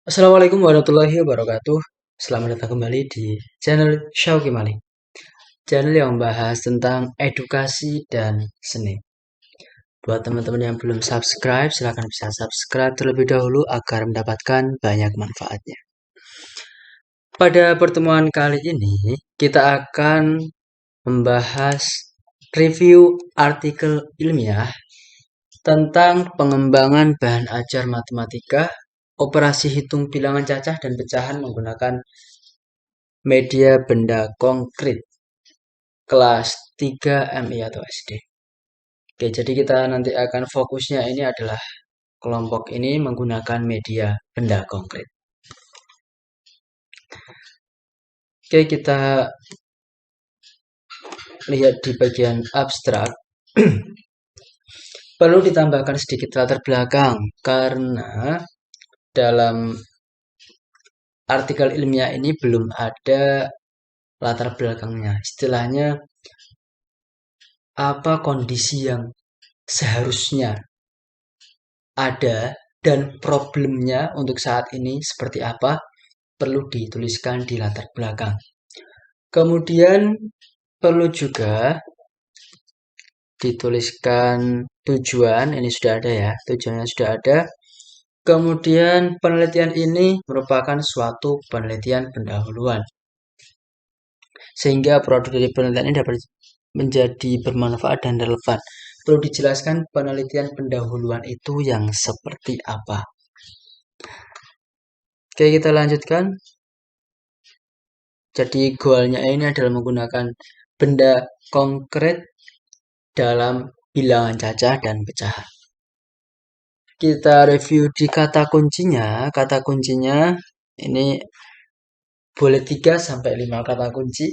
Assalamualaikum warahmatullahi wabarakatuh. Selamat datang kembali di channel Syauki Malik. Channel yang membahas tentang edukasi dan seni. Buat teman-teman yang belum subscribe, silahkan bisa subscribe terlebih dahulu agar mendapatkan banyak manfaatnya. Pada pertemuan kali ini, kita akan membahas review artikel ilmiah tentang pengembangan bahan ajar matematika, operasi hitung bilangan cacah dan pecahan menggunakan media benda konkret kelas 3 MI atau SD. Oke, jadi kita nanti akan fokusnya ini adalah kelompok ini menggunakan media benda konkret. Oke, kita lihat di bagian abstrak. Perlu ditambahkan sedikit latar belakang karena dalam artikel ilmiah ini belum ada latar belakangnya. Istilahnya apa kondisi yang seharusnya ada dan problemnya untuk saat ini seperti apa perlu dituliskan di latar belakang. Kemudian perlu juga dituliskan tujuan, ini sudah ada ya, tujuannya sudah ada. Kemudian penelitian ini merupakan suatu penelitian pendahuluan. Sehingga produk dari penelitian ini dapat menjadi bermanfaat dan relevan. Perlu dijelaskan penelitian pendahuluan itu yang seperti apa. Oke, kita lanjutkan. Jadi goalnya ini adalah menggunakan benda konkret dalam bilangan cacah dan pecahan. Kita review di kata kuncinya. Kata kuncinya ini boleh 3 sampai 5 kata kunci.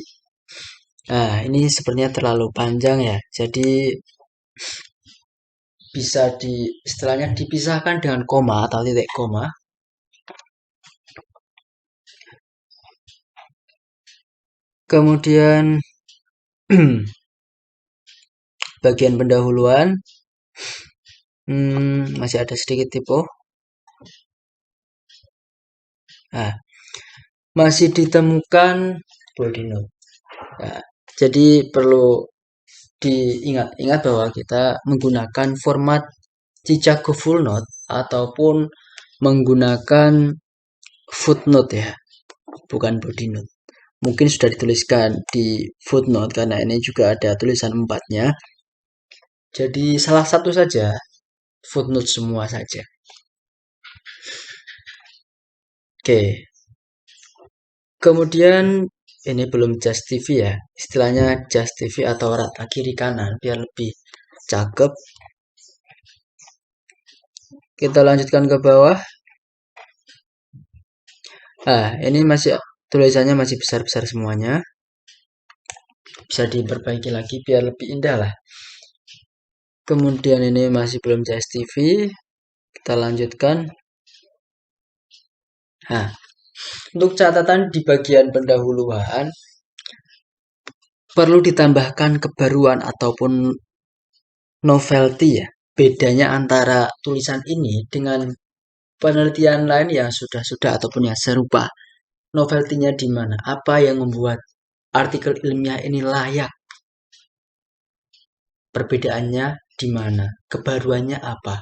Nah, ini sepertinya terlalu panjang ya. Jadi bisa istilahnya dipisahkan dengan koma atau titik koma. Kemudian bagian pendahuluan masih ada sedikit typo. Nah, masih ditemukan body note. Nah, jadi perlu diingat-ingat bahwa kita menggunakan format Chicago full note ataupun menggunakan footnote ya, bukan body note. Mungkin sudah dituliskan di footnote karena ini juga ada tulisan 4-nya. Jadi salah satu saja, footnote semua saja. Oke. Kemudian ini belum just TV ya, istilahnya just TV atau rata kiri kanan biar lebih cakep. Kita lanjutkan ke bawah. Nah, ini masih tulisannya masih besar-besar semuanya. Bisa diperbaiki lagi biar lebih indah lah. Kemudian ini masih belum just TV. Kita lanjutkan. Nah, untuk catatan di bagian pendahuluan perlu ditambahkan kebaruan ataupun novelty ya. Bedanya antara tulisan ini dengan penelitian lain yang sudah ataupun yang serupa. Novelty-nya di mana? Apa yang membuat artikel ilmiah ini layak? Perbedaannya di mana? Kebaruannya apa?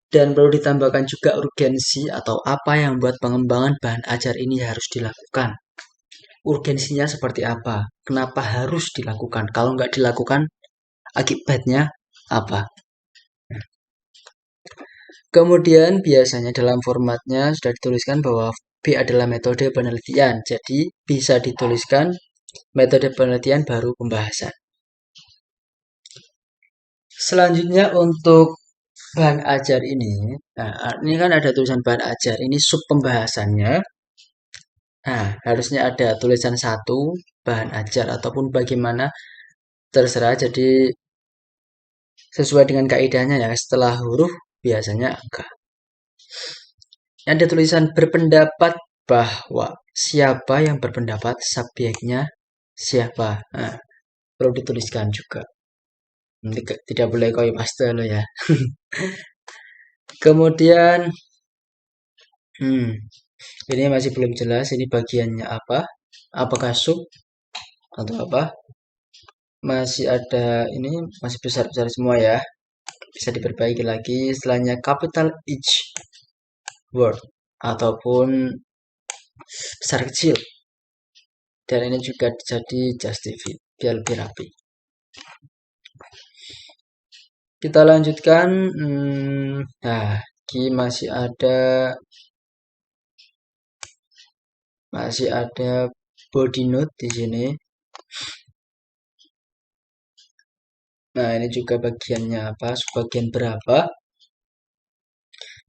Dan perlu ditambahkan juga urgensi atau apa yang membuat pengembangan bahan ajar ini harus dilakukan. Urgensinya seperti apa? Kenapa harus dilakukan? Kalau nggak dilakukan, akibatnya apa? Kemudian biasanya dalam formatnya sudah dituliskan bahwa B adalah metode penelitian. Jadi bisa dituliskan metode penelitian baru pembahasan. Selanjutnya untuk bahan ajar ini. Nah, ini kan ada tulisan bahan ajar. Ini sub pembahasannya. Nah, harusnya ada tulisan 1 bahan ajar ataupun bagaimana terserah. Jadi sesuai dengan kaidahnya ya, setelah huruf biasanya angka. Ada tulisan berpendapat bahwa siapa yang berpendapat subjeknya siapa. Nah, perlu dituliskan juga. Tidak boleh koi paste lo ya. Kemudian Hmm, ini masih belum jelas ini bagiannya apa? Apakah sub atau apa? Masih ada ini masih besar-besar semua ya. Bisa diperbaiki lagi. Setelahnya capital each word ataupun besar kecil. Dan ini juga jadi justify biar lebih rapi. Kita lanjutkan. Nah, ini masih ada body note di sini. Nah, ini juga bagiannya apa? Bagian berapa?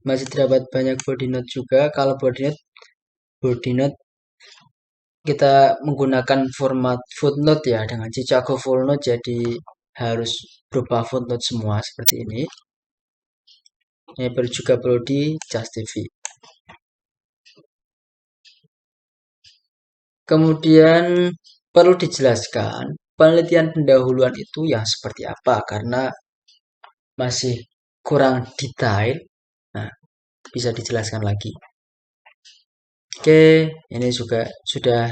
Masih terdapat banyak body note juga. Kalau body note kita menggunakan format footnote ya dengan Chicago full note, jadi harus berupa footnote semua seperti ini. Ini juga perlu di justify. Kemudian perlu dijelaskan penelitian pendahuluan itu yang seperti apa karena masih kurang detail. Nah, bisa dijelaskan lagi. Oke, ini juga sudah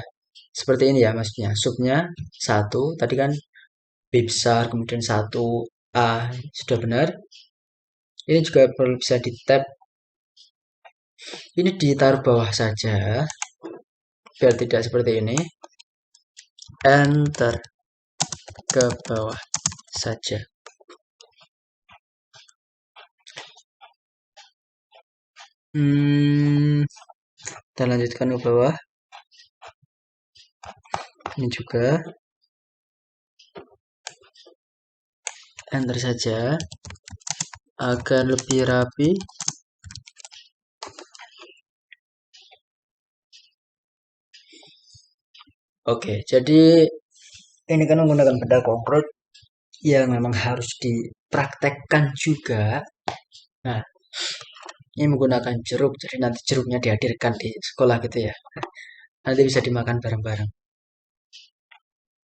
seperti ini ya maksudnya. Subnya 1, tadi kan B besar, kemudian 1 A sudah benar. Ini juga perlu bisa di tab. Ini ditaruh bawah saja biar tidak seperti ini. Enter ke bawah saja. Kita lanjutkan ke bawah. Ini juga enter saja agar lebih rapi. Oke, jadi ini kan menggunakan benda konkret yang memang harus dipraktekkan juga. Nah, ini menggunakan jeruk, jadi nanti jeruknya dihadirkan di sekolah gitu ya. Nanti bisa dimakan bareng-bareng.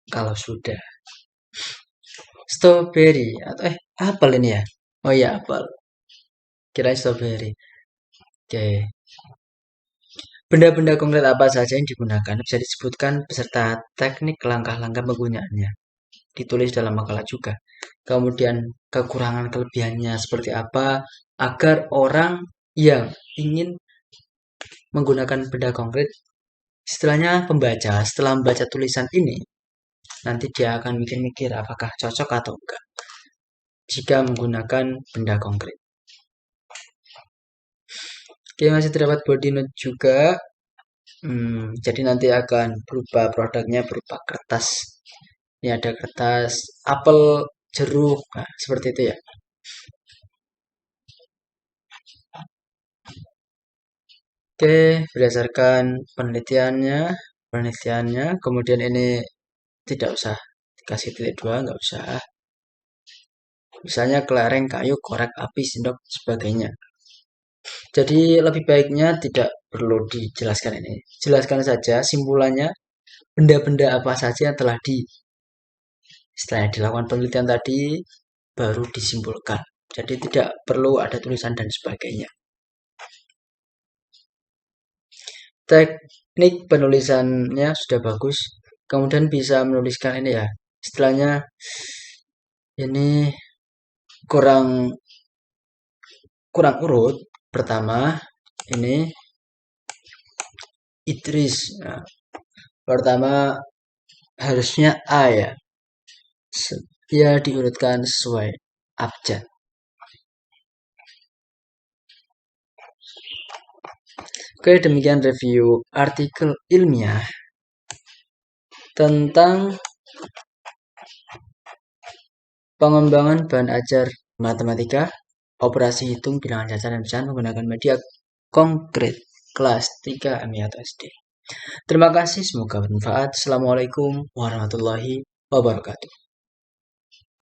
Kalau sudah. Strawberry atau apel ini ya? Oh iya, apel. Kira strawberry. Oke. Benda-benda konkret apa saja yang digunakan bisa disebutkan beserta teknik langkah-langkah penggunaannya. Ditulis dalam makalah juga. Kemudian kekurangan kelebihannya seperti apa agar orang yang ingin menggunakan benda konkret setelahnya setelah membaca tulisan ini nanti dia akan mikir-mikir apakah cocok atau enggak jika menggunakan benda konkret. Oke, masih terdapat body note juga. Jadi nanti akan berupa produknya berupa kertas. Ini ada kertas apel, jeruk, nah, seperti itu ya. Oke, berdasarkan penelitiannya, kemudian ini tidak usah dikasih titik dua, nggak usah. Misalnya kelereng, kayu, korek, api, sendok, sebagainya. Jadi lebih baiknya tidak perlu dijelaskan ini. Jelaskan saja simpulannya, benda-benda apa saja yang telah setelah dilakukan penelitian tadi, baru disimpulkan. Jadi tidak perlu ada tulisan dan sebagainya. Teknik penulisannya sudah bagus. Kemudian bisa menuliskan ini ya. Istilahnya ini kurang urut. Pertama ini Idris. Nah, pertama harusnya A ya. Ya diurutkan sesuai abjad. Oke, demikian review artikel ilmiah tentang pengembangan bahan ajar matematika, operasi hitung, bilangan cacar dan pecahan menggunakan media konkret kelas 3 MI atau SD. Terima kasih, semoga bermanfaat. Assalamualaikum warahmatullahi wabarakatuh.